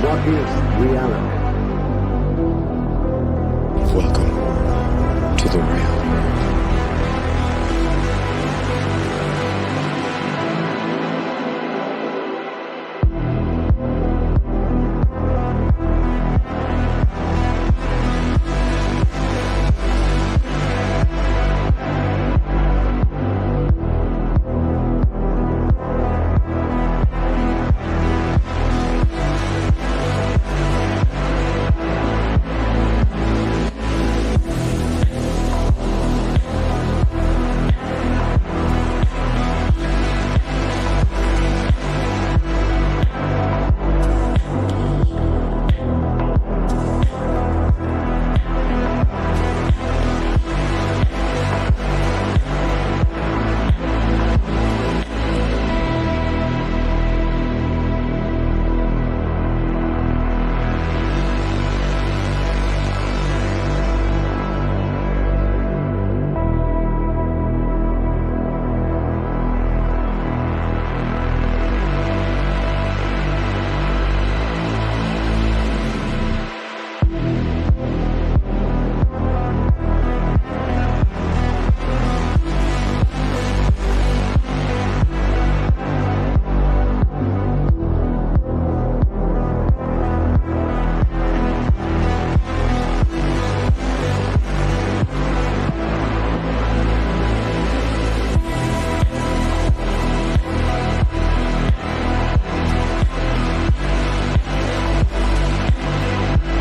What is reality? Welcome to the real world.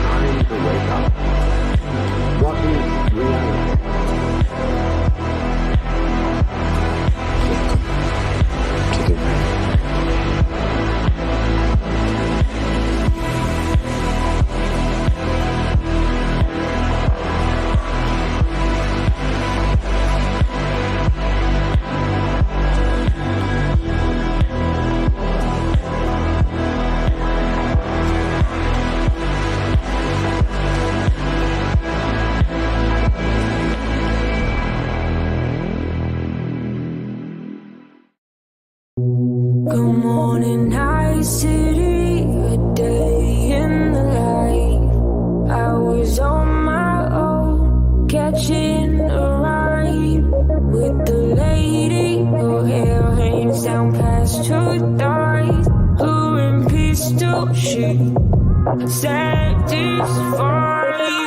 Time to wake up. What is reality? Welcome to the real world. Good morning, night city, a day in the life. I was on my own, catching a ride with the lady. Her hair hangs down past her thighs, her and pistol shit. Satisfies,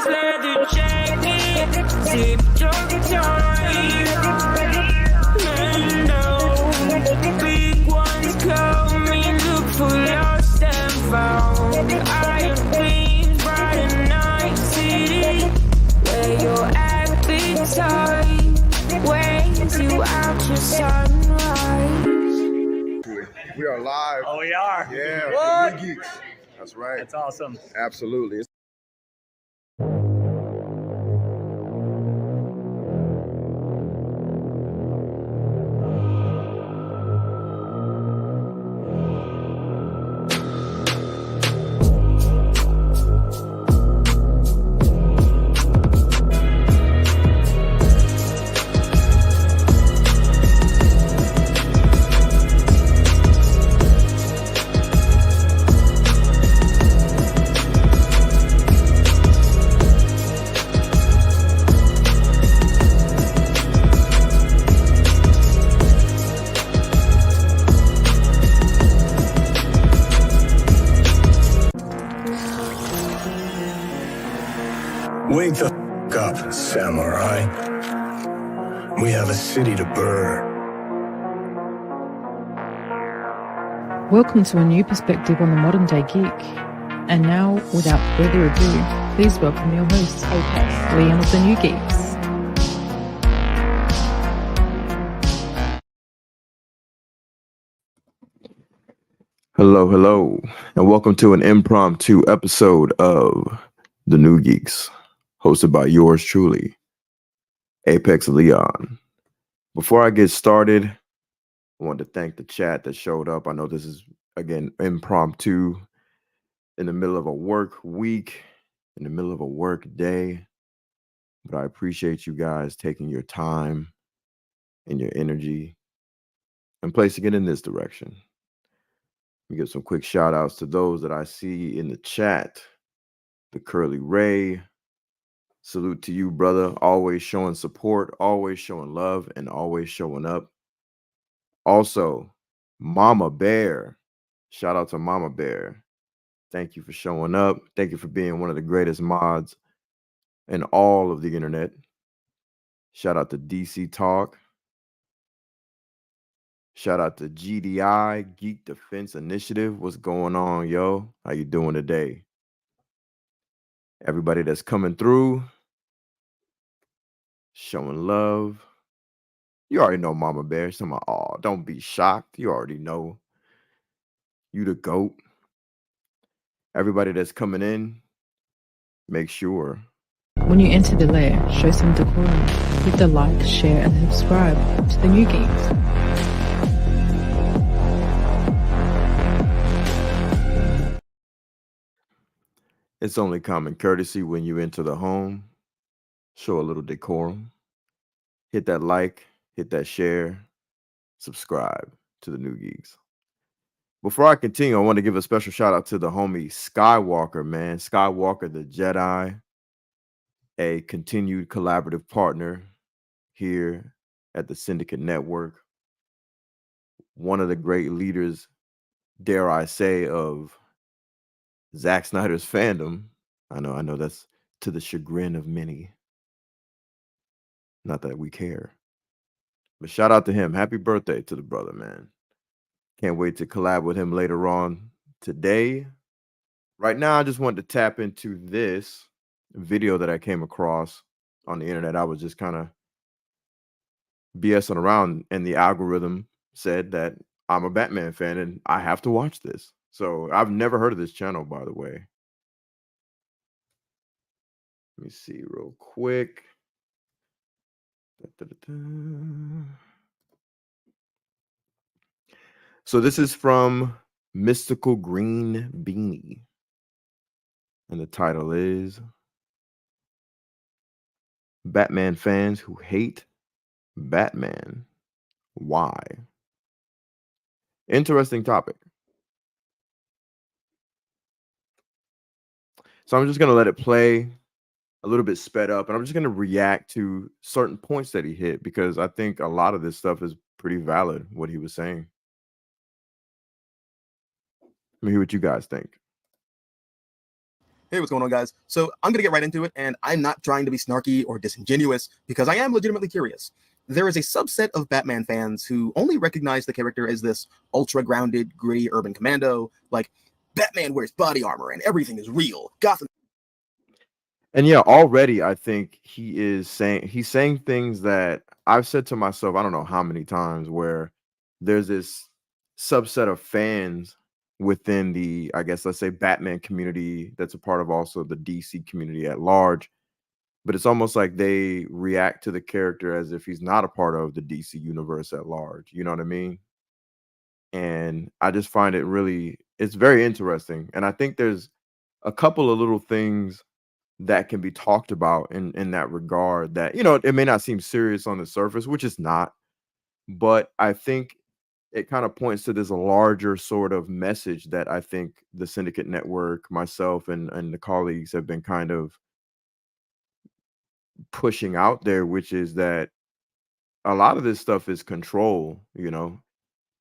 leather jacket, zipped up tight. Big ones coming, look for lost and found. I have been bright a night city, where your appetite weighs you out to sunrise. We are live. Oh, we are. Yeah, What? TheNuGeekz. That's right. That's awesome. Absolutely. Wake the f up, samurai. We have a city to burn. Welcome to a new perspective on the modern day geek. And now, without further ado, please welcome your host, Apex, Leon of TheNuGeekz. Hello, and welcome to an impromptu episode of TheNuGeekz, hosted by yours truly, Apex Leon. Before I get started, I want to thank the chat that showed up. I know this is, again, impromptu in the middle of a work week, in the middle of a work day, but I appreciate you guys taking your time and your energy and placing it in this direction. Let me give some quick shout outs to those that I see in the chat. The Curly Ray. Salute to you, brother. Always showing support, always showing love, and always showing up. Also, Mama Bear. Shout out to Mama Bear. Thank you for showing up. Thank you for being one of the greatest mods in all of the internet. Shout out to DC Talk. Shout out to GDI, Geek Defense Initiative. What's going on, yo? How you doing today? Everybody that's coming through, showing love. You already know Mama Bear. She's talking about, oh, don't be shocked. You already know. You the GOAT. Everybody that's coming in, make sure. When you enter the lair, show some decorum. Hit the like, share, and subscribe to the TheNuGeekz. It's only common courtesy when you enter the home. Show a little decorum. Hit that like, hit that share, subscribe to the TheNuGeekz. Before I continue, I want to give a special shout out to the homie Skywalker, man. Skywalker the Jedi, a continued collaborative partner here at the Syndicate Network. One of the great leaders, dare I say, of Zack Snyder's fandom. I know that's to the chagrin of many. Not that we care. But shout out to him. Happy birthday to the brother, man. Can't wait to collab with him later on today. Right now, I just wanted to tap into this video that I came across on the internet. I was just kind of BSing around, and the algorithm said that I'm a Batman fan and I have to watch this. So I've never heard of this channel, by the way. Let me see real quick. So this is from MysticalGreenBeanie. And the title is Batman Fans Who Hate Batman. Why? Interesting topic. So I'm just going to let it play a little bit sped up, and I'm just going to react to certain points that he hit because I think a lot of this stuff is pretty valid, what he was saying. Let me hear what you guys think. Hey, what's going on, guys? So I'm going to get right into it, and I'm not trying to be snarky or disingenuous because I am legitimately curious. There is a subset of Batman fans who only recognize the character as this ultra-grounded, gritty urban commando, like Batman wears body armor and everything is real. Gotham. And yeah, already I think he's saying things that I've said to myself, I don't know how many times, where there's this subset of fans within the, I guess, let's say Batman community that's a part of also the DC community at large. But it's almost like they react to the character as if he's not a part of the DC universe at large. You know what I mean? And I just find it's very interesting. And I think there's a couple of little things that can be talked about in that regard that, it may not seem serious on the surface, which is not, but I think it kind of points to this larger sort of message that I think the Syndicate Network, myself and the colleagues have been kind of pushing out there, which is that a lot of this stuff is control,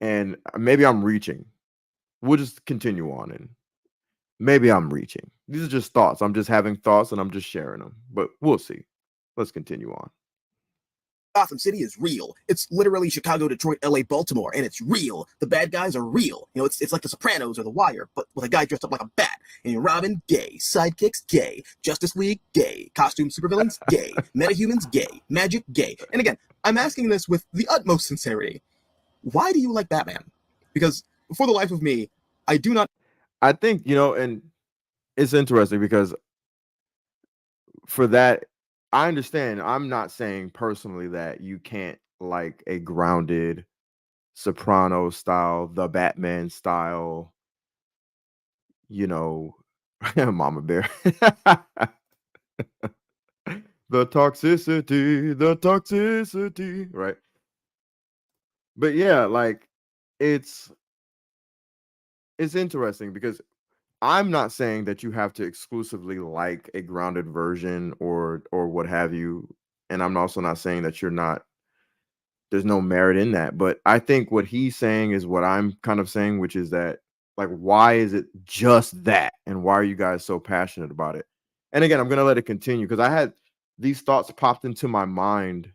and maybe I'm reaching. We'll just continue on, and maybe I'm reaching. These are just thoughts. I'm just having thoughts and I'm just sharing them, but we'll see. Let's continue on. Gotham City is real. It's literally Chicago, Detroit, LA, Baltimore, and it's real. The bad guys are real. It's like The Sopranos or The Wire, but with a guy dressed up like a bat. And Robin, gay. Sidekicks, gay. Justice League, gay. Costume supervillains, gay. Metahumans, gay. Magic, gay. And again, I'm asking this with the utmost sincerity. Why do you like Batman? Because for the life of me, I do not. I think, and it's interesting because for that, I understand. I'm not saying personally that you can't like a grounded Soprano style, the Batman style, Mama Bear. The toxicity, right? But yeah, like it's it's interesting because I'm not saying that you have to exclusively like a grounded version or what have you, and I'm also not saying that you're not there's no merit in that. But I think what he's saying is what I'm kind of saying, which is that, like, why is it just that? And why are you guys so passionate about it? And again, I'm going to let it continue because I had these thoughts popped into my mind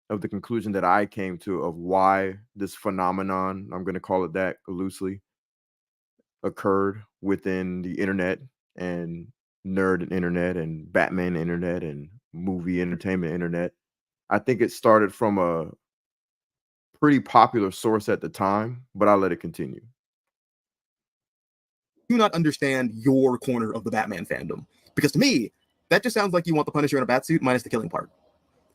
of the conclusion that I came to of why this phenomenon, I'm going to call it that loosely, occurred within the internet and nerd internet and Batman internet and movie entertainment internet. I think it started from a pretty popular source at the time, but I'll let it continue. Do not understand your corner of the Batman fandom. Because to me, that just sounds like you want the Punisher in a batsuit minus the killing part.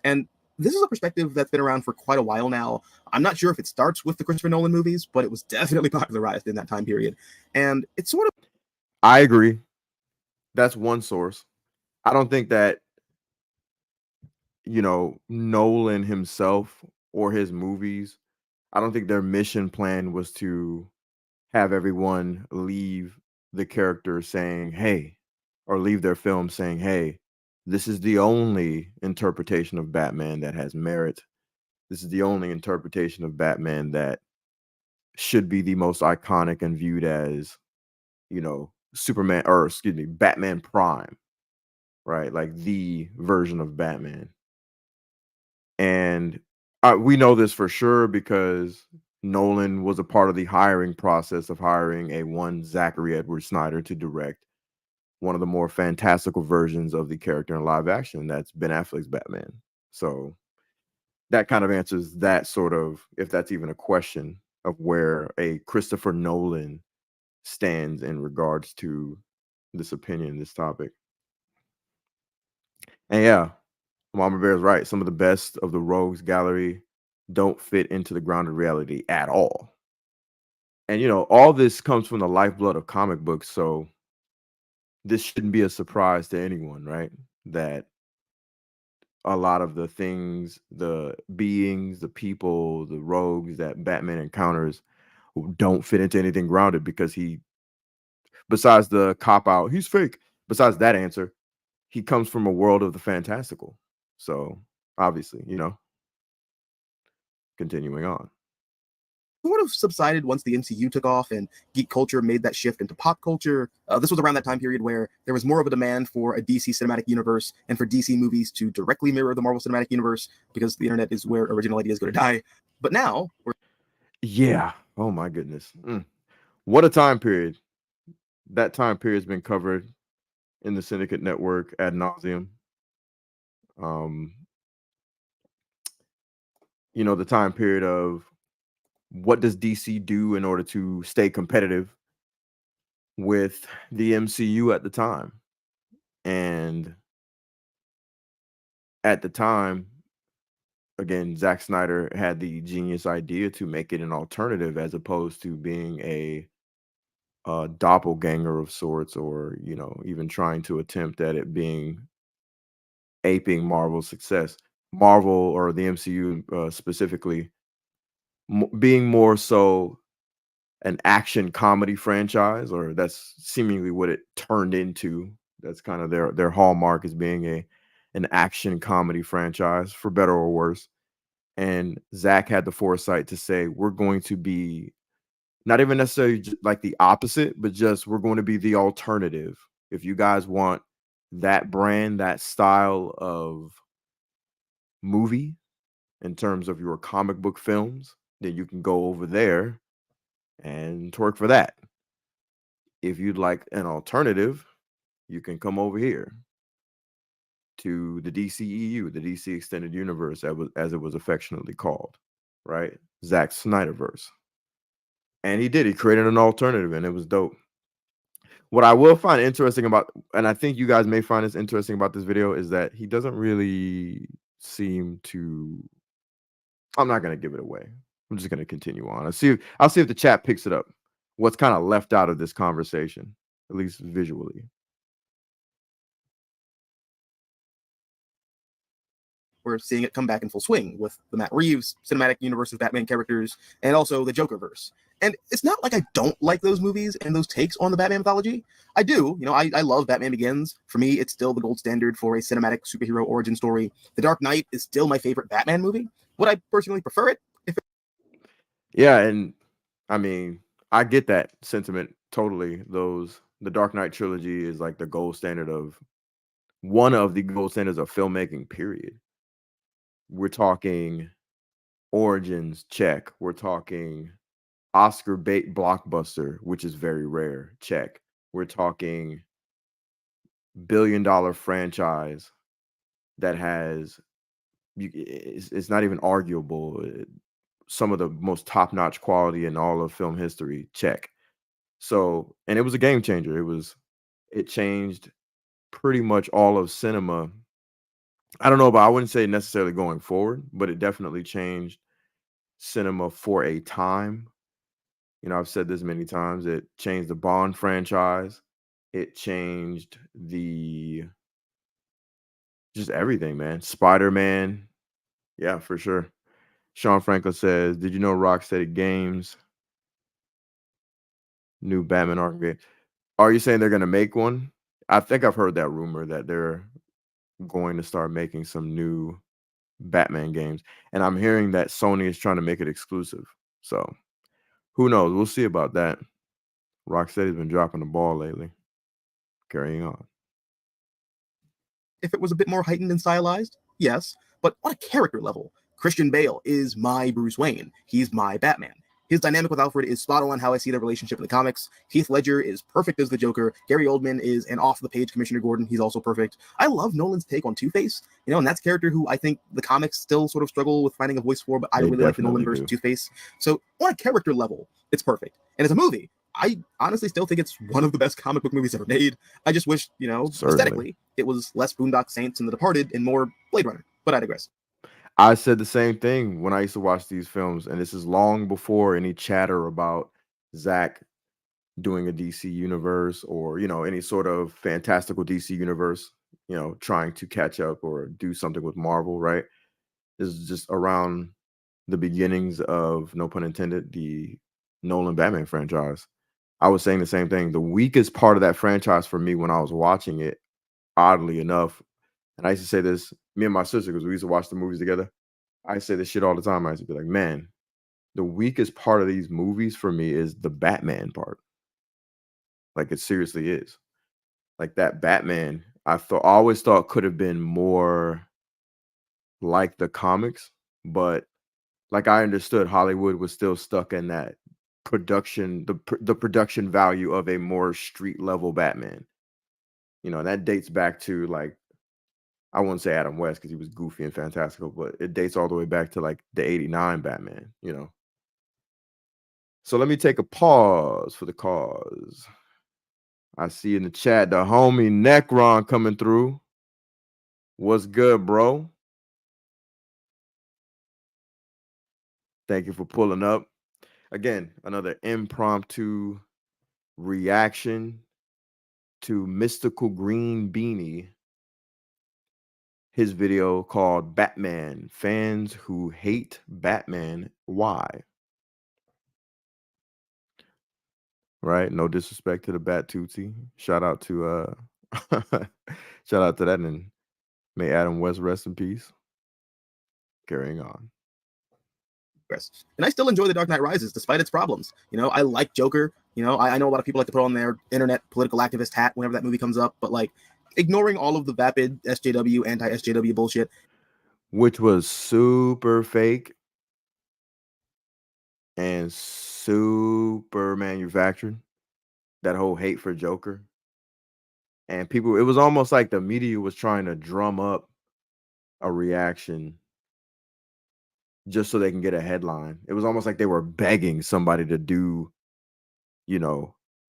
And this is a perspective that's been around for quite a while now. I'm not sure if it starts with the Christopher Nolan movies, but it was definitely popularized in that time period. And it's sort of I agree. That's one source. I don't think that, Nolan himself or his movies, I don't think their mission plan was to have everyone leave the character saying, hey, or leave their film saying, hey, this is the only interpretation of Batman that has merit. This is the only interpretation of Batman that should be the most iconic and viewed as, Superman, or excuse me, Batman Prime, right? Like the version of Batman. And we know this for sure because Nolan was a part of the hiring process of hiring a one Zachary Edward Snyder to direct one of the more fantastical versions of the character in live action. That's Ben Affleck's Batman. So that kind of answers that sort of, if that's even a question, of where a Christopher Nolan stands in regards to this opinion, this topic. And yeah, Mama Bear's right. Some of the best of the Rogues Gallery don't fit into the grounded reality at all. And all this comes from the lifeblood of comic books, so this shouldn't be a surprise to anyone, right? That a lot of the things, the beings, the people, the rogues that Batman encounters don't fit into anything grounded because besides the cop out, he's fake. Besides that answer, he comes from a world of the fantastical. So obviously, continuing on. sort of subsided once the MCU took off and geek culture made that shift into pop culture. This was around that time period where there was more of a demand for a DC cinematic universe and for DC movies to directly mirror the Marvel Cinematic Universe because the internet is where original ideas go to die. But now, Yeah. Oh my goodness. What a time period. That time period's been covered in the Syndicate Network ad nauseum. The time period of what does DC do in order to stay competitive with the MCU at the time? And at the time, again, Zack Snyder had the genius idea to make it an alternative as opposed to being a doppelganger of sorts, or even trying to attempt at it being aping Marvel's success. Marvel, or the MCU specifically, being more so an action comedy franchise, or that's seemingly what it turned into. That's kind of their hallmark, is being an action comedy franchise, for better or worse. And Zach had the foresight to say, we're going to be not even necessarily like the opposite, but just we're going to be the alternative. If you guys want that brand, that style of movie in terms of your comic book films, then you can go over there and twerk for that. If you'd like an alternative, you can come over here to the DCEU, the DC Extended Universe, as it was affectionately called, right? Zack Snyderverse. And he did. He created an alternative, and it was dope. What I will find interesting about, and I think you guys may find this interesting about this video, is that he doesn't really seem to. I'm not going to give it away. I'm just going to continue on. I'll see if the chat picks it up. What's kind of left out of this conversation, at least visually. we're seeing it come back in full swing with the Matt Reeves cinematic universe of Batman characters and also the Jokerverse. And it's not like I don't like those movies and those takes on the Batman mythology. I do. I love Batman Begins. For me, it's still the gold standard for a cinematic superhero origin story. The Dark Knight is still my favorite Batman movie. Would I personally prefer it? Yeah, and I mean, I get that sentiment totally. The Dark Knight trilogy is like the gold standard of one of the gold standards of filmmaking, period. We're talking origins, check. We're talking Oscar bait blockbuster, which is very rare, check. We're talking billion-dollar franchise that has it's not even arguable. Some of the most top-notch quality in all of film history, check. So, and it was a game changer. It changed pretty much all of cinema. I don't know, but I wouldn't say necessarily going forward, but it definitely changed cinema for a time. I've said this many times. It changed the Bond franchise. It changed just everything, man. Spider-Man. Yeah, for sure. Sean Franklin says, did you know Rocksteady Games new Batman Arkham game? Are you saying they're going to make one? I think I've heard that rumor that they're going to start making some new Batman games. And I'm hearing that Sony is trying to make it exclusive. So who knows? We'll see about that. Rocksteady's been dropping the ball lately. Carrying on. If it was a bit more heightened and stylized, yes, but on a character level, Christian Bale is my Bruce Wayne. He's my Batman. His dynamic with Alfred is spot on how I see their relationship in the comics. Heath Ledger is perfect as the Joker. Gary Oldman is an off-the-page Commissioner Gordon. He's also perfect. I love Nolan's take on Two-Face, and that's a character who I think the comics still sort of struggle with finding a voice for, but I really like the Nolan version of Two-Face. So on a character level, it's perfect. And as a movie, I honestly still think it's one of the best comic book movies ever made. I just wish, aesthetically, it was less Boondock Saints and The Departed and more Blade Runner. But I digress. I said the same thing when I used to watch these films, and this is long before any chatter about Zach doing a DC universe or, any sort of fantastical DC universe, trying to catch up or do something with Marvel, right? This is just around the beginnings of, no pun intended, the Nolan Batman franchise. I was saying the same thing. The weakest part of that franchise for me when I was watching it, oddly enough, and I used to say this, me and my sister, because we used to watch the movies together. I say this shit all the time. I used to be like, man, the weakest part of these movies for me is the Batman part. Like, it seriously is. Like, that Batman, I always thought could have been more like the comics, but like I understood Hollywood was still stuck in that production, the production value of a more street level Batman. That dates back to, like, I wouldn't say Adam West because he was goofy and fantastical, but it dates all the way back to like the 89 Batman, So let me take a pause for the cause. I see in the chat the homie Necron coming through. What's good, bro? Thank you for pulling up. Again, another impromptu reaction to MysticalGreenBeanie. His video called Batman, Fans Who Hate Batman, Why? Right? No disrespect to the Bat Tootsie. Shout out to shout out to that, and may Adam West rest in peace. Carrying on. And I still enjoy The Dark Knight Rises despite its problems. I like Joker. I know a lot of people like to put on their internet political activist hat whenever that movie comes up, but like ignoring all of the vapid SJW, anti-SJW bullshit, which was super fake and super manufactured, that whole hate for Joker. And people, it was almost like the media was trying to drum up a reaction just so they can get a headline. It was almost like they were begging somebody to do,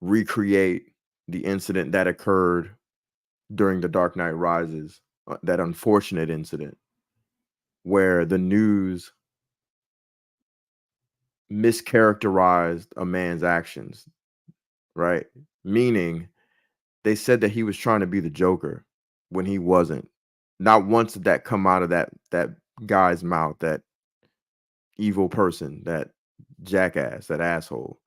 recreate the incident that occurred during The Dark Knight Rises, that unfortunate incident where the news mischaracterized a man's actions, right? Meaning they said that he was trying to be the Joker when he wasn't. Not once did that come out of that guy's mouth, that evil person, that jackass, that asshole.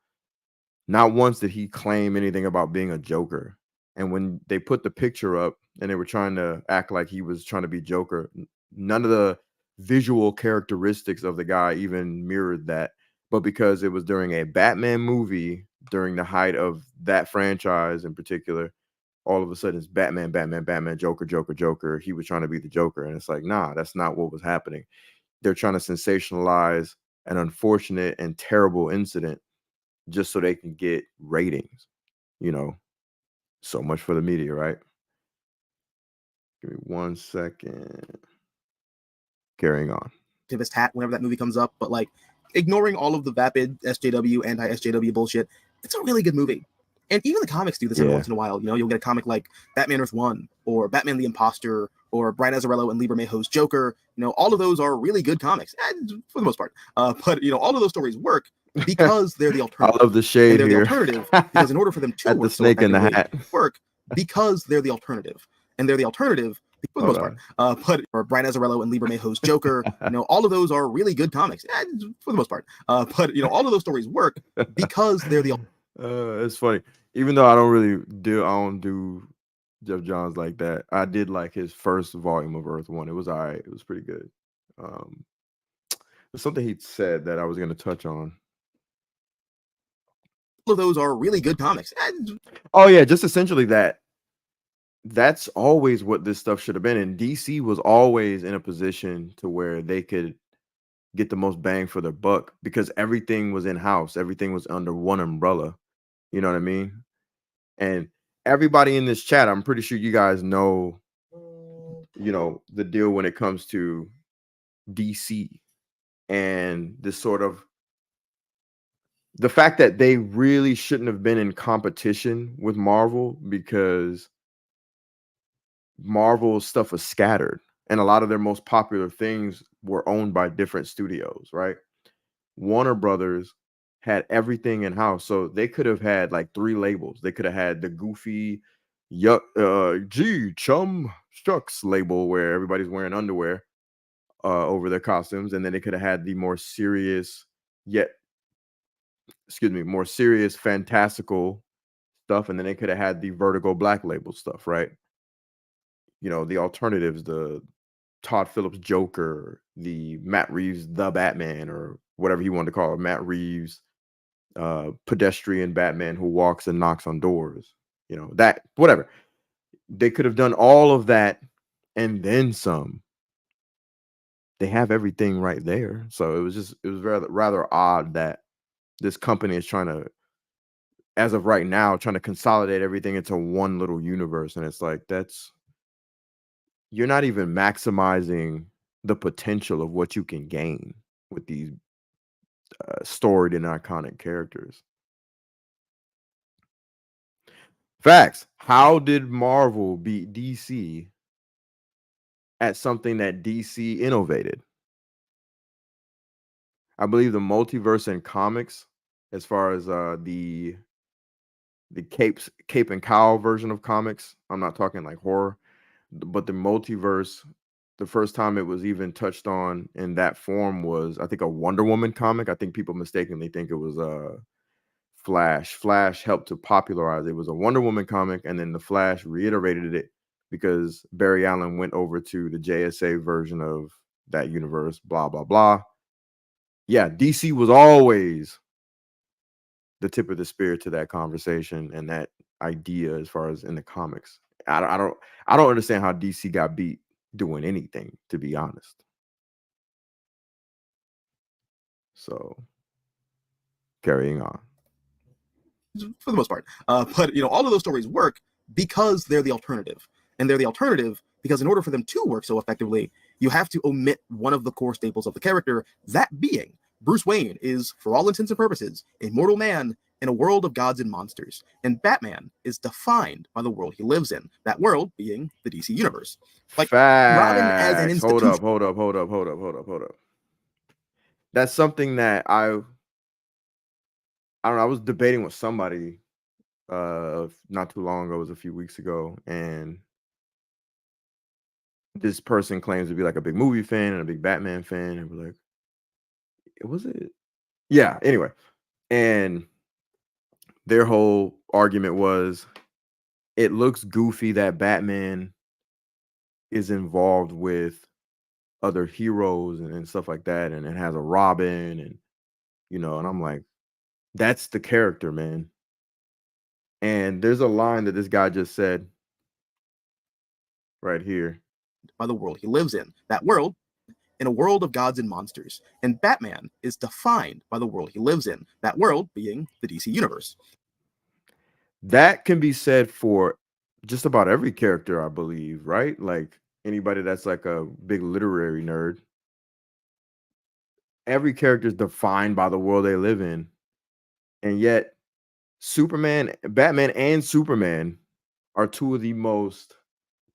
Not once did he claim anything about being a Joker. And when they put the picture up and they were trying to act like he was trying to be Joker, none of the visual characteristics of the guy even mirrored that. But because it was during a Batman movie, during the height of that franchise in particular, all of a sudden it's Batman, Batman, Batman, Joker, Joker, Joker. He was trying to be the Joker. And it's like, nah, that's not what was happening. They're trying to sensationalize an unfortunate and terrible incident just so they can get ratings. You know, so much for the media, right? Give me 1 second. Carrying on. Activist hat whenever that movie comes up, but like ignoring all of the vapid SJW, anti-SJW bullshit, it's a really good movie. And even the comics do this every once in a while. You know, you'll get a comic like Batman Earth 1 or Batman the Imposter or Brian Azzarello and Lieber Mayhew's Joker. You know, all of those are really good comics for the most part. But, you know, all of those stories work because they're the alternative. I love the shade they're here. The alternative because in order for them to At work, the snake in the hat. work because they're the alternative. And they're the alternative for the most part. But or Brian Azzarello and Lieber Mayhew's Joker, you know, all of those are really good comics for the most part. But you know, all of those stories work because they're the. It's funny. Even though I don't do Jeff Johns like that. I did like his first volume of Earth 1. It was all right. It was pretty good. There's something he said that I was going to touch on. All of those are really good comics. Oh yeah, just essentially that. That's always what this stuff should have been. And DC was always in a position to where they could get the most bang for their buck because everything was in-house. Everything was under one umbrella. You know what I mean? And everybody in this chat, I'm pretty sure you guys know, you know, the deal when it comes to DC and this sort of the fact that they really shouldn't have been in competition with Marvel because Marvel's stuff was scattered and a lot of their most popular things were owned by different studios, right? Warner Brothers had everything in house, so they could have had like 3 labels. They could have had the goofy chum shucks label where everybody's wearing underwear over their costumes, and then they could have had the more serious more serious fantastical stuff, and then they could have had the Vertigo Black Label stuff, right? You know, the alternatives, the Todd Phillips Joker, the Matt Reeves The Batman, or whatever he wanted to call it, Matt Reeves pedestrian Batman who walks and knocks on doors, you know, that whatever. They could have done all of that and then some. They have everything right there. So it was rather odd that this company is trying to, as of right now, trying to consolidate everything into one little universe. And it's like, you're not even maximizing the potential of what you can gain with these storied and iconic characters. Facts. How did Marvel beat DC at something that DC innovated? I believe the multiverse in comics, as far as the Cape and Cowl version of comics, I'm not talking like horror, but the multiverse, the first time it was even touched on in that form was, I think, a Wonder Woman comic. I think people mistakenly think it was Flash. Flash helped to popularize it. It was a Wonder Woman comic, and then the Flash reiterated it because Barry Allen went over to the JSA version of that universe, blah, blah, blah. Yeah, DC was always the tip of the spear to that conversation and that idea as far as in the comics. I don't understand how DC got beat doing anything, to be honest. So, carrying on. For the most part. But, you know, all of those stories work because they're the alternative. And they're the alternative because in order for them to work so effectively, you have to omit one of the core staples of the character, that being Bruce Wayne is, for all intents and purposes, a mortal man in a world of gods and monsters. And Batman is defined by the world he lives in, that world being the DC universe. Like Robin as an institution. Hold up. That's something that I don't know. I was debating with somebody not too long ago, it was a few weeks ago, and this person claims to be like a big movie fan and a big Batman fan, and we're like, was it? Yeah, anyway. And their whole argument was it looks goofy that Batman is involved with other heroes and stuff like that, and it has a Robin, and and I'm like, that's the character, man. And there's a line that this guy just said right here. By the world he lives in. That world, in a world of gods and monsters. And Batman is defined by the world he lives in. That world being the DC universe. That can be said for just about every character, I believe, right? Like anybody that's like a big literary nerd. Every character is defined by the world they live in. And yet Batman and Superman are two of the most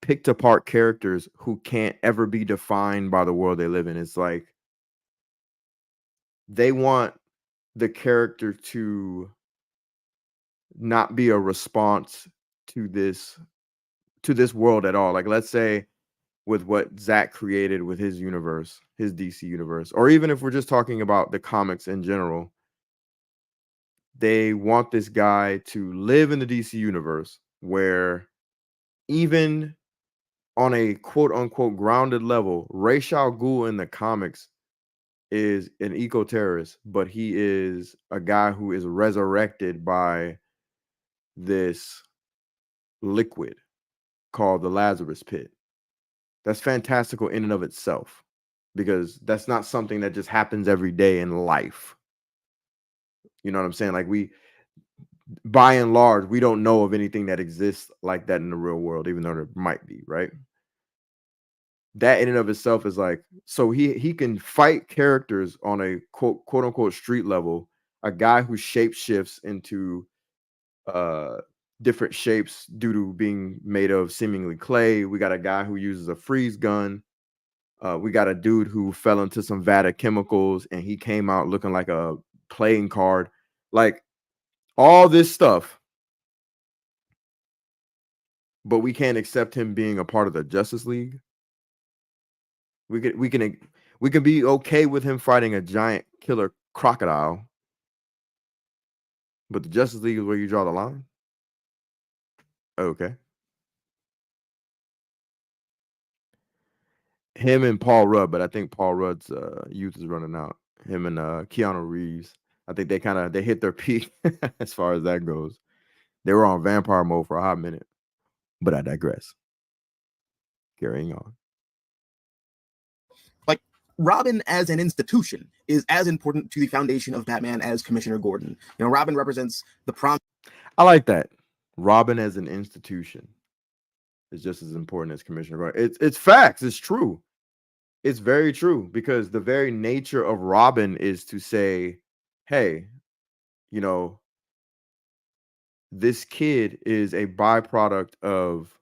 picked apart characters who can't ever be defined by the world they live in. It's like they want the character to not be a response to this world at all. Like, let's say with what Zach created with his universe, his DC universe, or even if we're just talking about the comics in general, they want this guy to live in the DC universe where even on a quote unquote grounded level, Ra's al Ghul in the comics is an eco-terrorist, but he is a guy who is resurrected by this liquid called the Lazarus Pit. That's fantastical in and of itself, because that's not something that just happens every day in life. You know what I'm saying? Like, by and large, we don't know of anything that exists like that in the real world, even though there might be, right? That in and of itself is like, so he can fight characters on a quote unquote street level. A guy who shapeshifts into different shapes due to being made of seemingly clay. We got a guy who uses a freeze gun. We got a dude who fell into some vat of chemicals and he came out looking like a playing card. Like all this stuff, but we can't accept him being a part of the Justice League. We can be okay with him fighting a giant killer crocodile, but the Justice League is where you draw the line. Okay. Him and Paul Rudd, but I think Paul Rudd's youth is running out. Him and Keanu Reeves, I think they hit their peak as far as that goes. They were on vampire mode for a hot minute, but I digress. Carrying on. Like, Robin as an institution is as important to the foundation of Batman as Commissioner Gordon. You know, Robin represents the promise. I like that. Robin as an institution is just as important as Commissioner Gordon. It's facts. It's true. It's very true, because the very nature of Robin is to say, hey, this kid is a byproduct of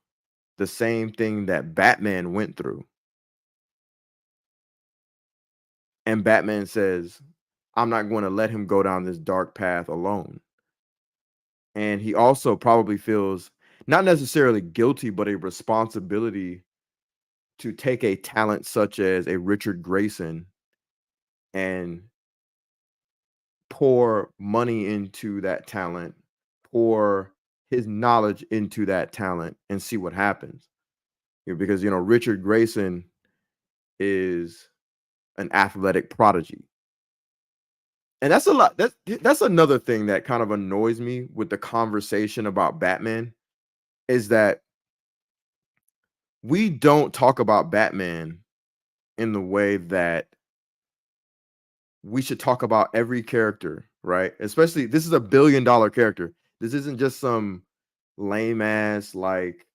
the same thing that Batman went through. And Batman says, I'm not going to let him go down this dark path alone. And he also probably feels not necessarily guilty, but a responsibility to take a talent such as a Richard Grayson and pour money into that talent, pour his knowledge into that talent, and see what happens. Because, Richard Grayson is an athletic prodigy. And that's a lot. That's another thing that kind of annoys me with the conversation about Batman, is that we don't talk about Batman in the way that we should talk about every character, right? Especially, this is a $1 billion character. This isn't just some lame ass, like,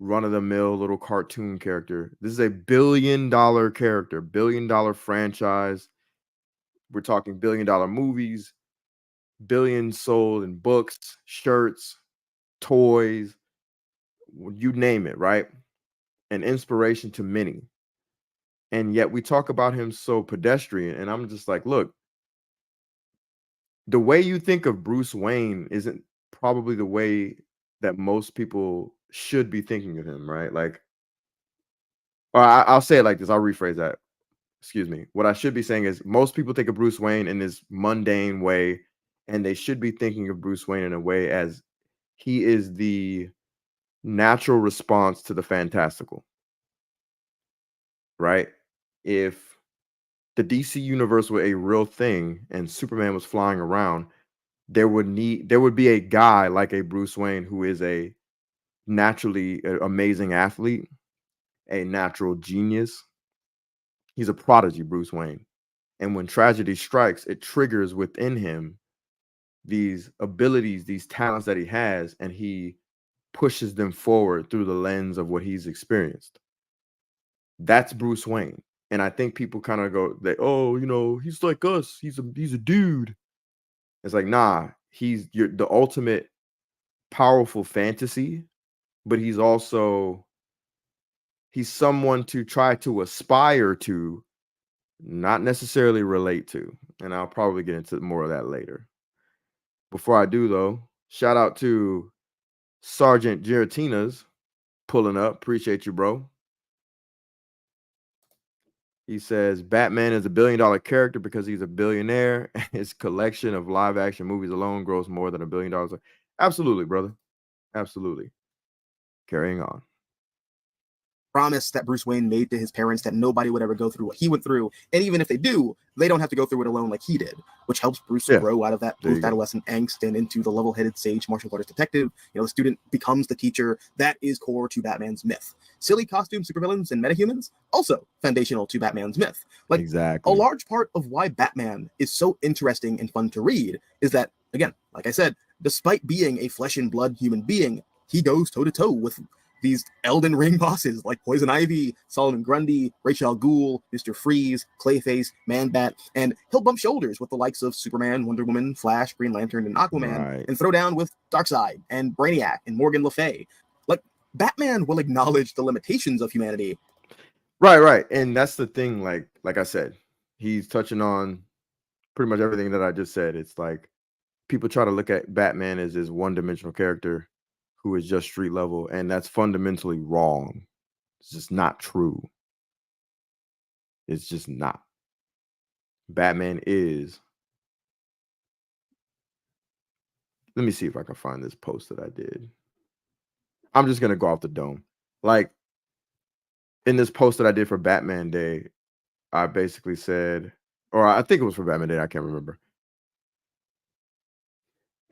run-of-the-mill little cartoon character. This is a $1 billion character, $1 billion franchise. We're talking $1 billion movies, billions sold in books, shirts, toys, you name it, right? An inspiration to many. And yet we talk about him so pedestrian. And I'm just like, look, the way you think of Bruce Wayne isn't probably the way that most people should be thinking of him, right? Like, or I'll say it like this. I'll rephrase that. Excuse me. What I should be saying is most people think of Bruce Wayne in this mundane way, and they should be thinking of Bruce Wayne in a way as he is the natural response to the fantastical, right? If the DC universe were a real thing and Superman was flying around, there would be a guy like a Bruce Wayne who is a naturally amazing athlete, a natural genius. He's a prodigy, Bruce Wayne. And when tragedy strikes, it triggers within him these abilities, these talents that he has, and he pushes them forward through the lens of what he's experienced. That's Bruce Wayne. And I think people kind of go, he's like us. He's a dude. It's like, nah, he's the ultimate powerful fantasy, but he's someone to try to aspire to, not necessarily relate to. And I'll probably get into more of that later. Before I do, though, shout out to Sergeant Giratina's pulling up. Appreciate you, bro. He says Batman is $1 billion character because he's a billionaire. His collection of live action movies alone grows more than $1 billion. Absolutely, brother. Absolutely. Carrying on. Promise that Bruce Wayne made to his parents that nobody would ever go through what he went through. And even if they do, they don't have to go through it alone like he did, which helps Bruce grow out of that post-adolescent angst and into the level-headed sage martial artist detective. The student becomes the teacher. That is core to Batman's myth. Silly costume supervillains and metahumans, also foundational to Batman's myth. Like, exactly. A large part of why Batman is so interesting and fun to read is that, again, like I said, despite being a flesh and blood human being, he goes toe-to-toe with these Elden Ring bosses like Poison Ivy, Solomon Grundy, Ra's al Ghul, Mr. Freeze, Clayface, Man-Bat, and he'll bump shoulders with the likes of Superman, Wonder Woman, Flash, Green Lantern, and Aquaman, and throw down with Darkseid and Brainiac and Morgan Le Fay. Like, Batman will acknowledge the limitations of humanity. Right. And that's the thing, like I said, he's touching on pretty much everything that I just said. It's like people try to look at Batman as this one-dimensional character who is just street level, and that's fundamentally wrong. It's just not true. It's just not. Batman is. Let me see if I can find this post that I did. I'm just gonna go off the dome. Like, in this post that I did for Batman Day, I basically said, or I think it was for Batman Day, I can't remember.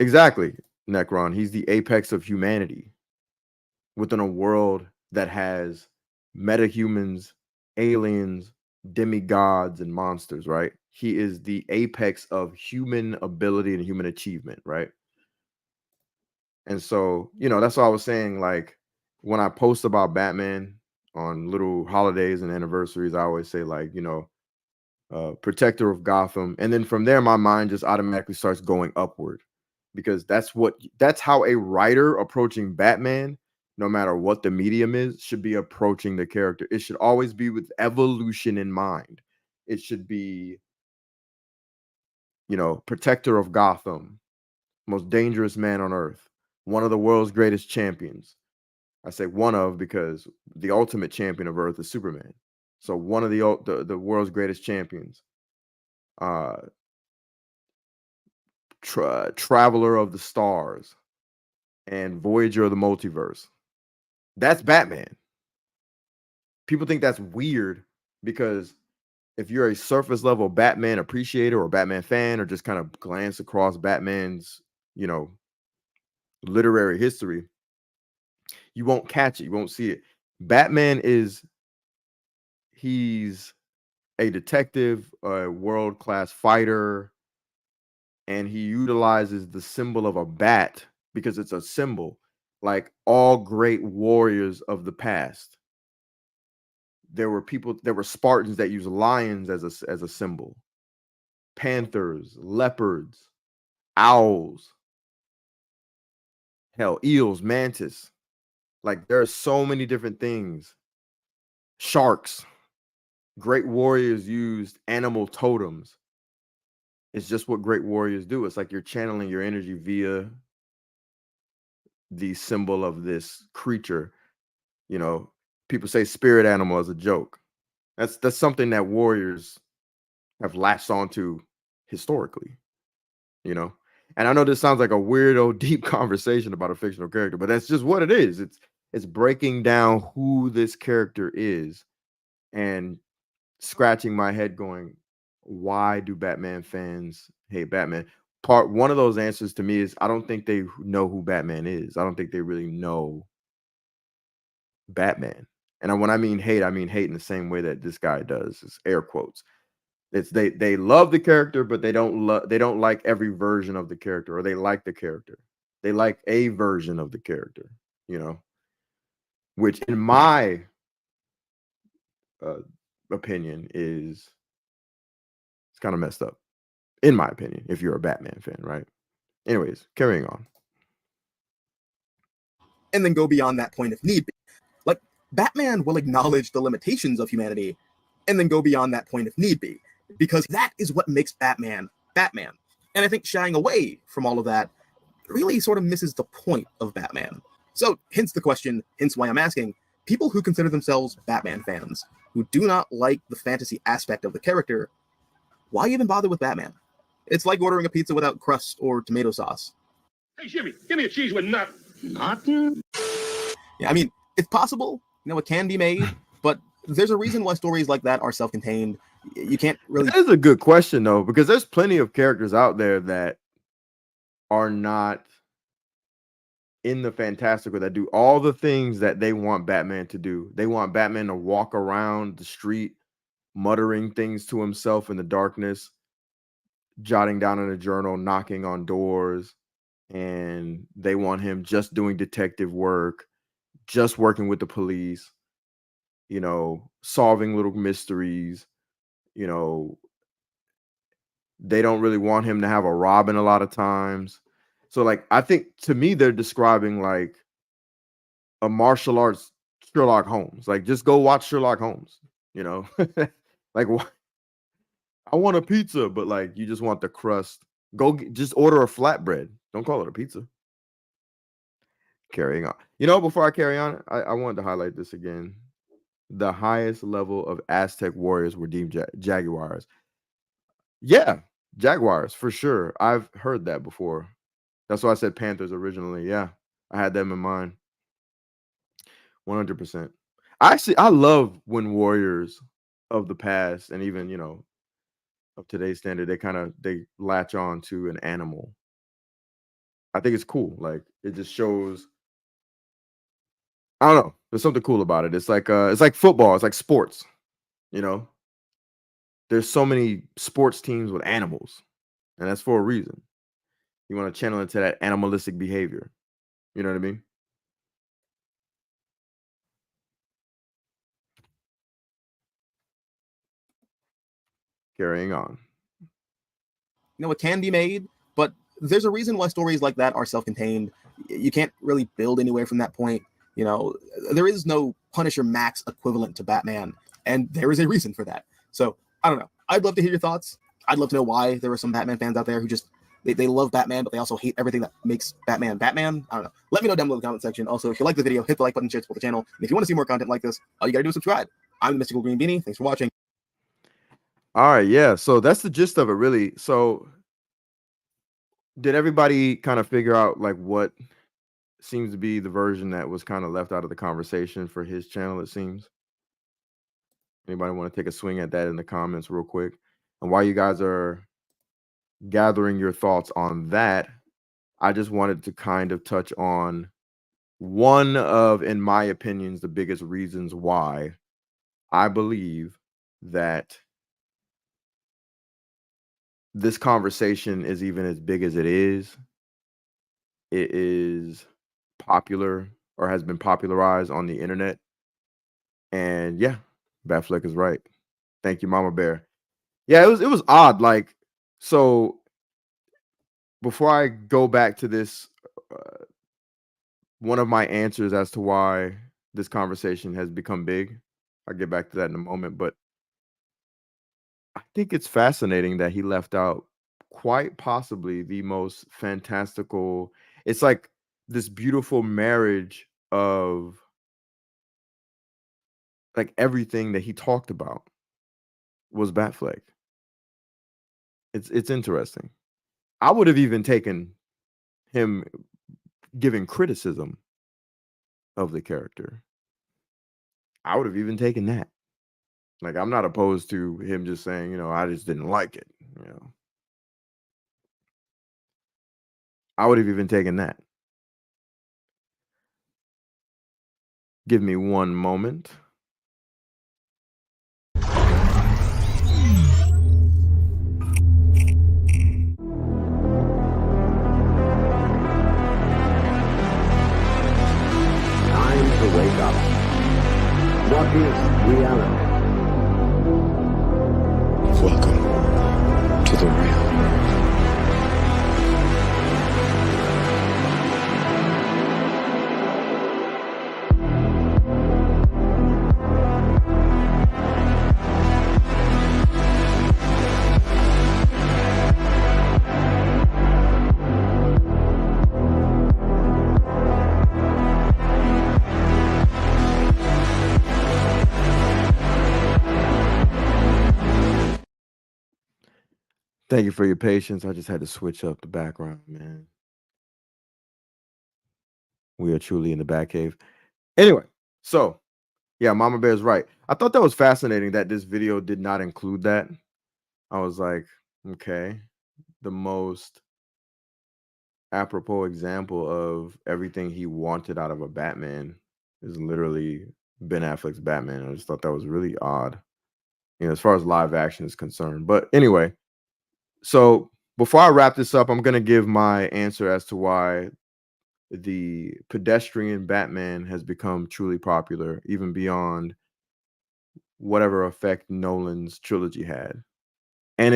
Exactly, Necron. He's the apex of humanity within a world that has metahumans, aliens, demigods, and monsters, right? He is the apex of human ability and human achievement, right? And so, that's what I was saying. Like, when I post about Batman on little holidays and anniversaries, I always say, like, protector of Gotham. And then from there, my mind just automatically starts going upward, because that's how a writer approaching Batman, no matter what the medium is, should be approaching the character. It should always be with evolution in mind. It should be, protector of Gotham, most dangerous man on earth, one of the world's greatest champions. I say one of because the ultimate champion of Earth is Superman. So one of the world's greatest champions. Traveler of the stars and Voyager of the multiverse. That's Batman. People think that's weird because if you're a surface level Batman appreciator or Batman fan, or just kind of glance across Batman's, literary history, you won't catch it. You won't see it. Batman he's a detective, a world-class fighter, and he utilizes the symbol of a bat because it's a symbol. Like all great warriors of the past, there were Spartans that used lions as a symbol, panthers, leopards, owls, hell, eels, mantis. Like, there are so many different things. Sharks. Great warriors used animal totems. It's just what great warriors do. It's like you're channeling your energy via the symbol of this creature. People say spirit animal as a joke. That's something that warriors have latched onto historically. And I know this sounds like a weirdo, deep conversation about a fictional character, but that's just what it is. It's breaking down who this character is and scratching my head going, why do Batman fans hate Batman? Part one of those answers to me is I don't think they know who Batman is. I don't think they really know Batman. And when I mean hate in the same way that this guy does. It's air quotes. It's they love the character, but they don't like every version of the character, or they like the character. They like a version of the character, you know, which in my opinion is it's kind of messed up. In my opinion, if you're a Batman fan, right? Anyways, carrying on. And then go beyond that point if need be. Like, Batman will acknowledge the limitations of humanity and then go beyond that point if need be, because that is what makes Batman Batman. And I think shying away from all of that really sort of misses the point of Batman. So, hence the question, hence why I'm asking, people who consider themselves Batman fans, who do not like the fantasy aspect of the character, why even bother with Batman? It's like ordering a pizza without crust or tomato sauce. Hey, Jimmy, give me a cheese with nothing. Nothing? Yeah, I mean, it's possible, it can be made, but there's a reason why stories like that are self-contained. You can't really... That is a good question, though, because there's plenty of characters out there that are not in the fantastical, that do all the things that they want Batman to do. They want Batman to walk around the street muttering things to himself in the darkness, jotting down in a journal, knocking on doors, and they want him just doing detective work, just working with the police, solving little mysteries. They don't really want him to have a Robin a lot of times. So, like, I think to me, they're describing like a martial arts Sherlock Holmes. Like, just go watch Sherlock Holmes, like, I want a pizza, but like, you just want the crust. Just order a flatbread. Don't call it a pizza. Carrying on. Before I carry on, I wanted to highlight this again. The highest level of Aztec warriors were deemed jaguars. Yeah, jaguars for sure. I've heard that before. That's why I said panthers originally. Yeah, I had them in mind. 100%. I love when warriors of the past and even of today's standard, they latch on to an animal. I think it's cool. Like, it just shows. I don't know. There's something cool about it. It's like football. It's like sports. There's so many sports teams with animals, and that's for a reason. You want to channel into that animalistic behavior. You know what I mean? Carrying on. It can be made, but there's a reason why stories like that are self-contained. You can't really build anywhere from that point. There is no Punisher Max equivalent to Batman, and there is a reason for that. So, I don't know. I'd love to hear your thoughts. I'd love to know why there are some Batman fans out there who just, they love Batman, but they also hate everything that makes Batman Batman. I don't know. Let me know down below in the comment section. Also, if you like the video, hit the like button, share, support the channel. And if you want to see more content like this, all you gotta do is subscribe. I'm the Mystical Green Beanie. Thanks for watching. All right, yeah. So that's the gist of it, really. So did everybody kind of figure out like what seems to be the version that was kind of left out of the conversation for his channel, it seems? Anybody want to take a swing at that in the comments real quick? And while you guys are gathering your thoughts on that, I just wanted to kind of touch on one of, in my opinions, the biggest reasons why I believe that this conversation is even as big as it is. It is popular, or has been popularized on the internet. And yeah, Batfleck is right. Thank you, Mama Bear. Yeah, it was odd. Like, so before I go back to this, one of my answers as to why this conversation has become big, I'll get back to that in a moment, but I think it's fascinating that he left out quite possibly the most fantastical. It's like this beautiful marriage of like everything that he talked about was Batfleck. It's interesting. I would have even taken him giving criticism of the character. I would have even taken that. Like, I'm not opposed to him just saying, you know, I just didn't like it. You know, I would have even taken that. Give me one moment. Time to wake up. What is reality? Welcome to the real world. Thank you for your patience. I just had to switch up the background, man. We are truly in the Batcave. Anyway, so yeah, Mama Bear's right. I thought that was fascinating that this video did not include that. I was like, okay, the most apropos example of everything he wanted out of a Batman is literally Ben Affleck's Batman. I just thought that was really odd, you know, as far as live action is concerned. But anyway, so before I wrap this up, I'm going to give my answer as to why the pedestrian Batman has become truly popular, even beyond whatever effect Nolan's trilogy had. And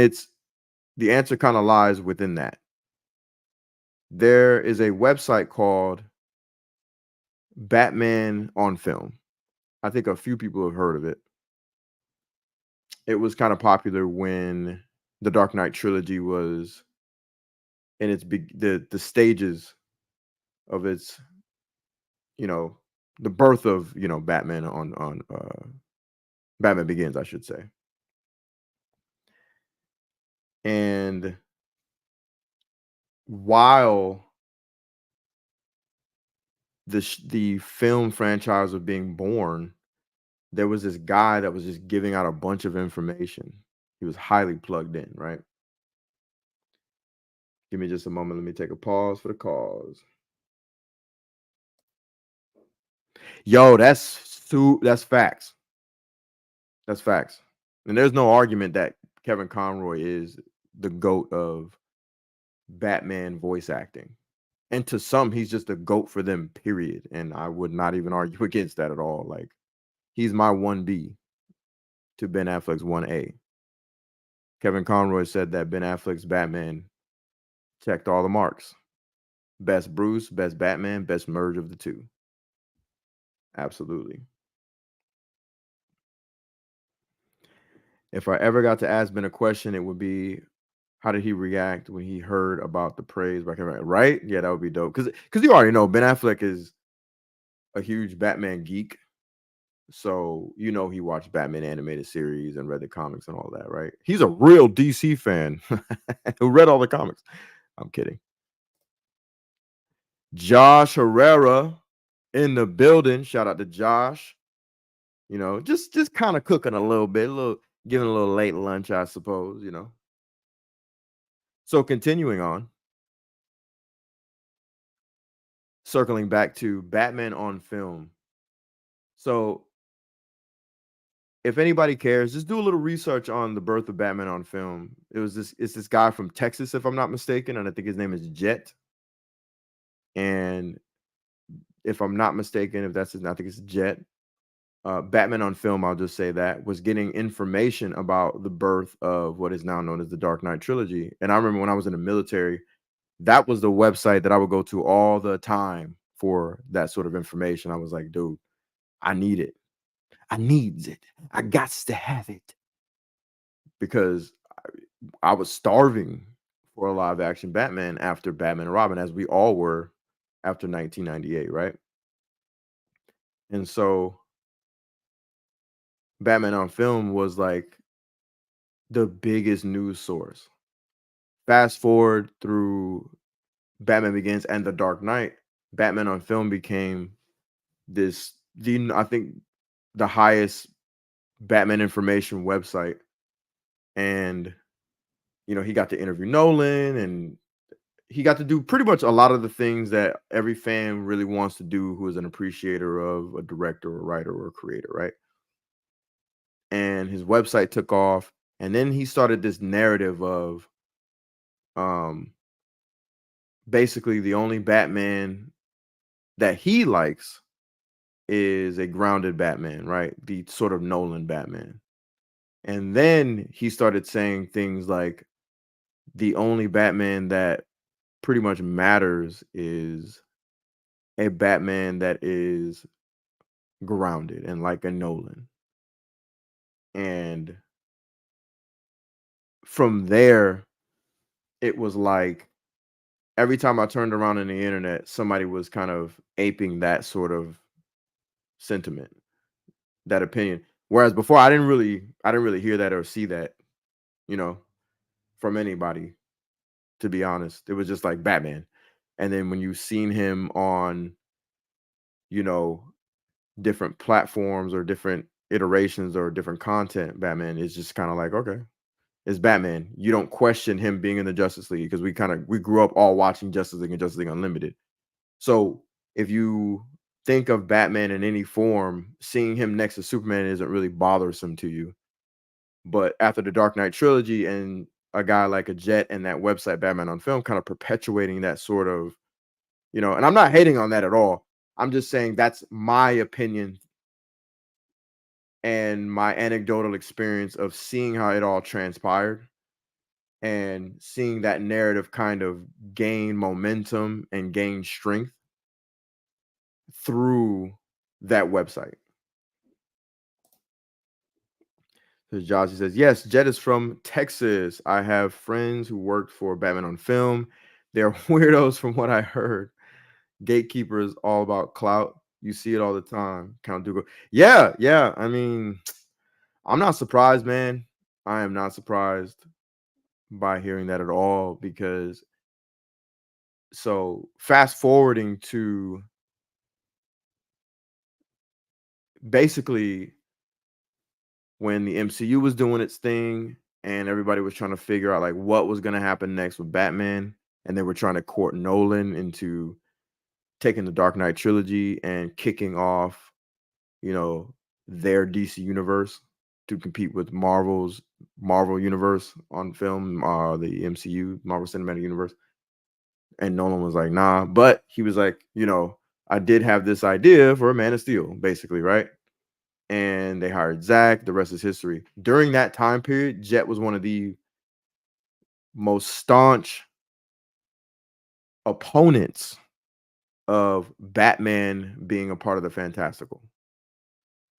the answer kind of lies within that. There is a website called Batman on Film. I think a few people have heard of it. It was kind of popular when the Dark Knight trilogy was in the stages of its, you know, the birth of, you know, Batman on Batman Begins, I should say. And while the film franchise was being born, there was this guy that was just giving out a bunch of information. He was highly plugged in, right? Give me just a moment. Let me take a pause for the cause. Yo, that's facts. That's facts. And there's no argument that Kevin Conroy is the GOAT of Batman voice acting. And to some, he's just a GOAT for them, period. And I would not even argue against that at all. Like, he's my 1B to Ben Affleck's 1A. Kevin Conroy said that Ben Affleck's Batman checked all the marks. Best Bruce, best Batman, best merge of the two. Absolutely. If I ever got to ask Ben a question, it would be, how did he react when he heard about the praise by Kevin? Right? Yeah, that would be dope. Because you already know Ben Affleck is a huge Batman geek. So, you know, he watched Batman animated series and read the comics and all that, right? He's a real DC fan who read all the comics. I'm kidding. Josh Herrera in the building. Shout out to Josh. You know, just kind of cooking a little bit, giving a little late lunch, I suppose, you know. So continuing on, circling back to Batman on Film. So if anybody cares, just do a little research on the birth of Batman on Film. It's this guy from Texas, if I'm not mistaken, and I think his name is Jet. And if I'm not mistaken, I think it's Jet. Batman on Film, I'll just say that, was getting information about the birth of what is now known as the Dark Knight trilogy. And I remember when I was in the military, that was the website that I would go to all the time for that sort of information. I was like, dude, I need it. I needs it. I got to have it. Because I was starving for a live action Batman after Batman and Robin, as we all were after 1998, right? And so Batman on Film was like the biggest news source, fast forward through Batman Begins and The Dark Knight, Batman on Film became I think the highest Batman information website. And he got to interview Nolan, and he got to do pretty much a lot of the things that every fan really wants to do who is an appreciator of a director or writer or creator, right? And his website took off, and then he started this narrative of basically the only Batman that he likes is a grounded Batman, right? The sort of Nolan Batman. And then he started saying things like the only Batman that pretty much matters is a Batman that is grounded and like a Nolan. And from there, it was like every time I turned around in the internet, somebody was kind of aping that sort of sentiment, that opinion. Whereas before, I didn't really hear that or see that, from anybody, to be honest. It was just like Batman. And then when you've seen him on, different platforms or different iterations or different content, Batman is just kind of like, okay, it's Batman. You don't question him being in the Justice League because we grew up all watching Justice League and Justice League Unlimited. So if you think of Batman in any form, seeing him next to Superman isn't really bothersome to you. But after the Dark Knight trilogy and a guy like a Jet and that website Batman on Film kind of perpetuating that sort of, and I'm not hating on that at all. I'm just saying that's my opinion and my anecdotal experience of seeing how it all transpired and seeing that narrative kind of gain momentum and gain strength through that website. So Joshy says, yes, Jet is from Texas. I have friends who worked for Batman on Film. They're weirdos from what I heard. Gatekeeper is all about clout. You see it all the time. Count Dooku. Yeah. I mean, I'm not surprised, man. I am not surprised by hearing that at all, because so fast forwarding to basically when the MCU was doing its thing and everybody was trying to figure out like what was going to happen next with Batman, and they were trying to court Nolan into taking the Dark Knight trilogy and kicking off, their DC universe to compete with Marvel universe on film, the MCU, Marvel Cinematic Universe. And Nolan was like, nah, but he was like, I did have this idea for a Man of Steel, basically, right? And they hired Zach. The rest is history. During that time period, Jet was one of the most staunch opponents of Batman being a part of the Fantastical.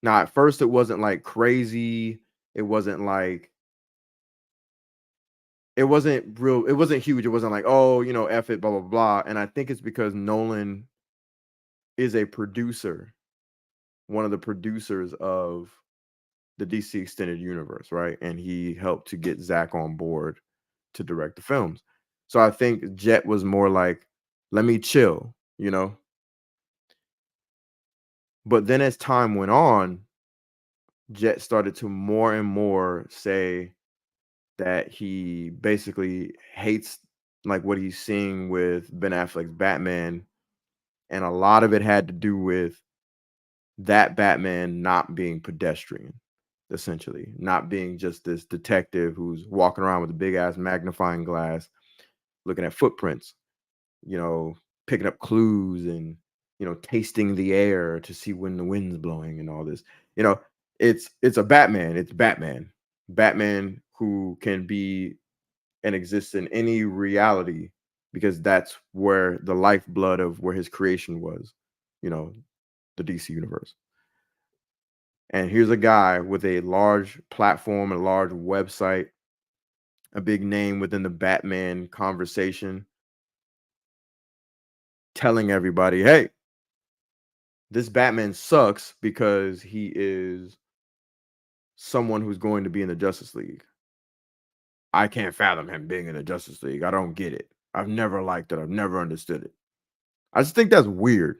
Now, at first, it wasn't like crazy. It wasn't like, it wasn't real. It wasn't huge. It wasn't like, oh, F it, blah, blah, blah. And I think it's because Nolan is a producer, one of the producers of the DC Extended Universe, right? And he helped to get Zach on board to direct the films. So I think Jet was more like, let me chill, But then as time went on, Jet started to more and more say that he basically hates like what he's seeing with Ben Affleck's Batman. And a lot of it had to do with that Batman not being pedestrian, essentially, not being just this detective who's walking around with a big ass magnifying glass, looking at footprints, picking up clues and, tasting the air to see when the wind's blowing and all this. It's a Batman. It's Batman who can be and exist in any reality, because that's where the lifeblood of where his creation was, the DC universe. And here's a guy with a large platform, a large website, a big name within the Batman conversation, telling everybody, hey, this Batman sucks because he is someone who's going to be in the Justice League. I can't fathom him being in the Justice League. I don't get it. I've never liked it. I've never understood it. I just think that's weird.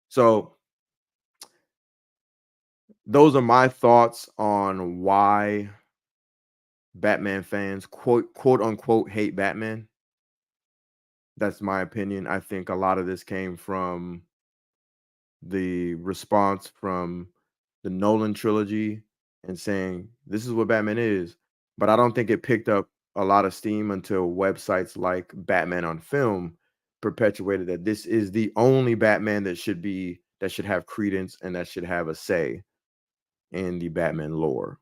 So those are my thoughts on why Batman fans quote unquote hate Batman. That's my opinion. I think a lot of this came from the response from the Nolan trilogy and saying this is what Batman is, but I don't think it picked up a lot of steam until websites like Batman on Film perpetuated that this is the only Batman that should have credence and that should have a say in the Batman lore.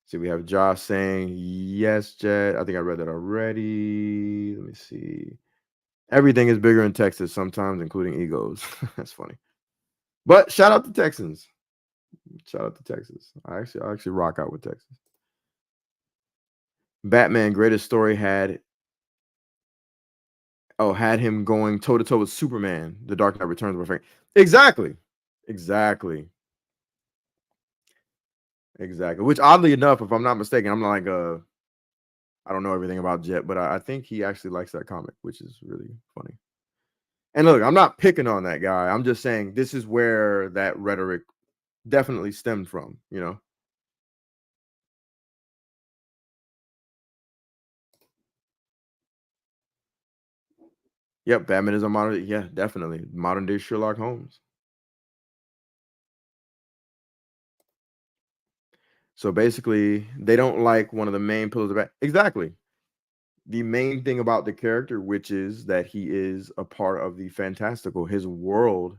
See, we have Josh saying, yes, Jed. I think I read that already. Let me see. Everything is bigger in Texas sometimes, including egos. That's funny. But shout out to Texans. Shout out to Texas. I actually rock out with Texas. Batman greatest story had him going toe to toe with Superman. The Dark Knight Returns were fake. Exactly. Which oddly enough, if I'm not mistaken, I'm not like I don't know everything about Jet, but I think he actually likes that comic, which is really funny. And look, I'm not picking on that guy. I'm just saying this is where that rhetoric definitely stemmed from, you know. Yep, Batman is a modern, yeah, definitely modern day Sherlock Holmes. So basically, they don't like one of the main pillars of exactly the main thing about the character, which is that he is a part of the fantastical. His world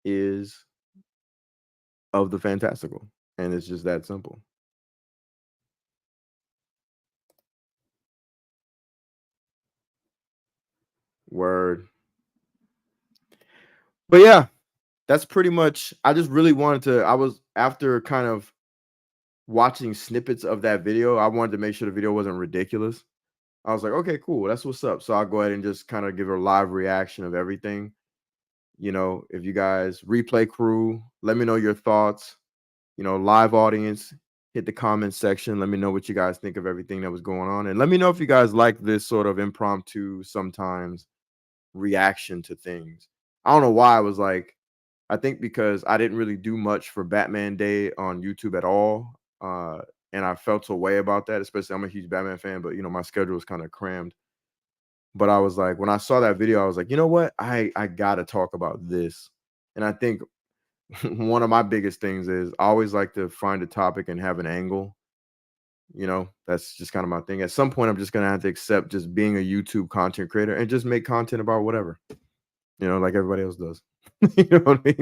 is of the fantastical, and it's just that simple. Word. But yeah, that's pretty much. I just really wanted to. I was after kind of watching snippets of that video. I wanted to make sure the video wasn't ridiculous. I was like, okay, cool. That's what's up. So I'll go ahead and just kind of give a live reaction of everything. You know, if you guys replay crew, let me know your thoughts. You know, live audience, hit the comment section. Let me know what you guys think of everything that was going on. And let me know if you guys like this sort of impromptu, sometimes reaction to things. I don't know why I was like, I think because I didn't really do much for Batman Day on YouTube at all. And I felt a way about that, especially I'm a huge Batman fan, but you know, my schedule was kind of crammed. But I was like, when I saw that video, I was like, you know what? I gotta talk about this. And I think one of my biggest things is I always like to find a topic and have an angle. You know, that's just kind of my thing. At some point, I'm just gonna have to accept just being a YouTube content creator and just make content about whatever, you know, like everybody else does. You know what I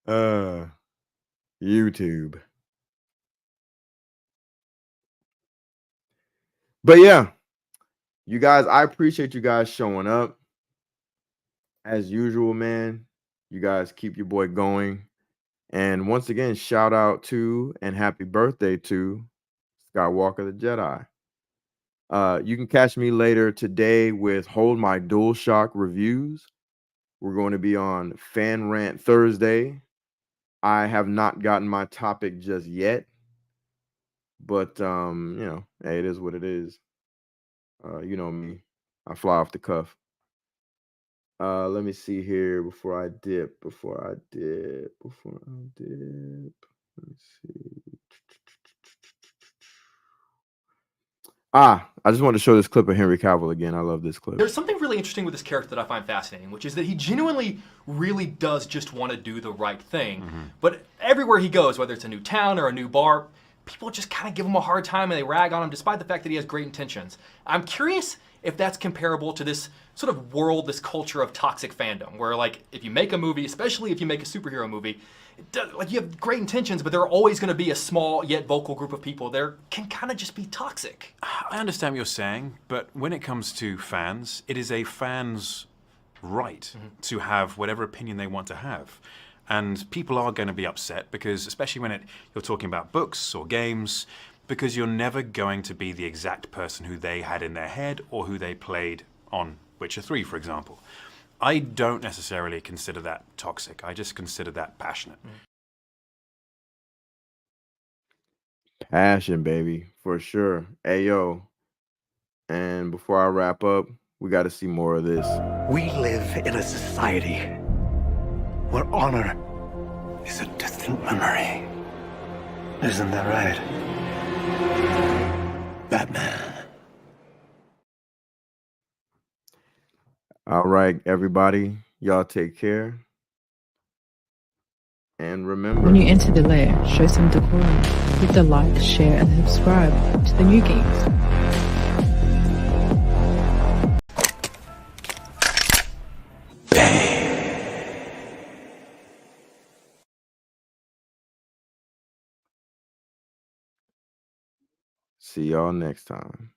mean? YouTube. But yeah, you guys, I appreciate you guys showing up. As usual, man, you guys keep your boy going. And once again, shout out to and happy birthday to Skywalker the Jedi. You can catch me later today with Hold My DualShock reviews. We're going to be on Fan Rant Thursday. I have not gotten my topic just yet, but you know, hey, it is what it is. You know me, I fly off the cuff. Let me see here before I dip. Let me see. I just wanted to show this clip of Henry Cavill again. I love this clip. There's something really interesting with this character that I find fascinating, which is that he genuinely really does just want to do the right thing. But everywhere he goes, whether it's a new town or a new bar, people just kind of give him a hard time and they rag on him despite the fact that he has great intentions. I'm curious if that's comparable to this sort of world, this culture of toxic fandom, where like if you make a movie, especially if you make a superhero movie, like you have great intentions, but there are always going to be a small yet vocal group of people there can kind of just be toxic. I understand what you're saying, but when it comes to fans, it is a fan's right to have whatever opinion they want to have. And people are going to be upset because, especially when you're talking about books or games, because you're never going to be the exact person who they had in their head or who they played on Witcher 3, for example. I don't necessarily consider that toxic. I just consider that passionate. Passion, baby, for sure. Ayo. And before I wrap up, we got to see more of this. We live in a society where honor is a distant memory. Isn't that right, Batman? All right, everybody. Y'all take care. And remember, When you enter the lair, show some decorum. Hit the like, share, and subscribe to the New Geeks. see y'all next time.